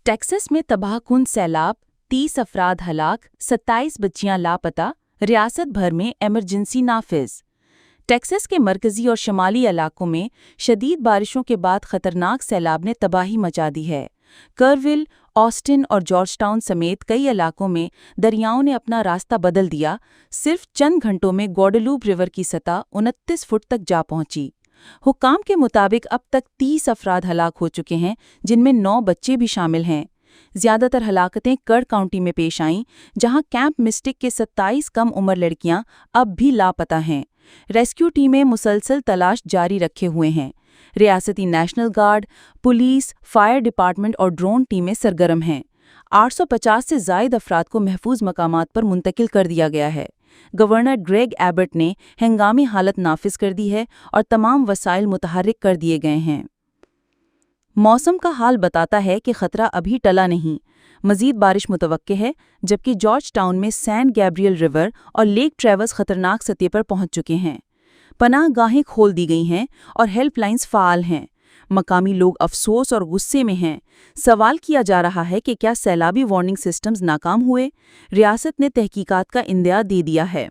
Texas में तबाहकुन सैलाब, 30 अफराद हलाक, 27 बच्चियां लापता, रियासत भर में इमरजेंसी नाफिज। टेक्सास के मरकजी और शमाली इलाकों में शदीद बारिशों के बाद खतरनाक सैलाब ने तबाही मचा दी है। करविल, ऑस्टिन और जॉर्जटाउन समेत कई इलाकों में दरियाओं ने अपना रास्ता बदल दिया। सिर्फ चंद घंटों में ग्वाडेलूप रिवर की सतह 29 फुट तक जा पहुंची। हुक्काम के मुताबिक अब तक 30 अफराद हलाक हो चुके हैं, जिनमें 9 बच्चे भी शामिल हैं। ज्यादातर हलाकतें कर्ड काउंटी में पेश आईं, जहां कैंप मिस्टिक के 27 कम उम्र लड़कियां अब भी लापता हैं। रेस्क्यू टीमें मुसलसल तलाश जारी रखे हुए हैं। रियासती national guard, police, fire department और ड्रोन टीमें सरगर्म हैं। 850 से जायद अफराद को महफूज मकामात पर मुंतकिल कर दिया गया है। गवर्नर ग्रेग एबट ने हंगामी हालत नाफिज कर दी है और तमाम वसाइल मुतहर्रिक कर दिए गए हैं। मौसम का हाल बताता है कि खतरा अभी टला नहीं। मजीद बारिश मुतवक्के है, जबकि जॉर्ज टाउन में सैन गैब्रियल रिवर और लेक ट्रेवर्स खतरनाक सतह पर पहुंच चुके हैं। पनाह गाहें खोल दी गई हैं और हेल्पलाइंस फ़ाल हैं। मकामी लोग अफसोस और गुस्से में हैं। सवाल किया जा रहा है कि क्या सैलाबी वार्निंग सिस्टम्स नाकाम हुए? रियासत ने तहकीकात का इंदिया दे दिया है।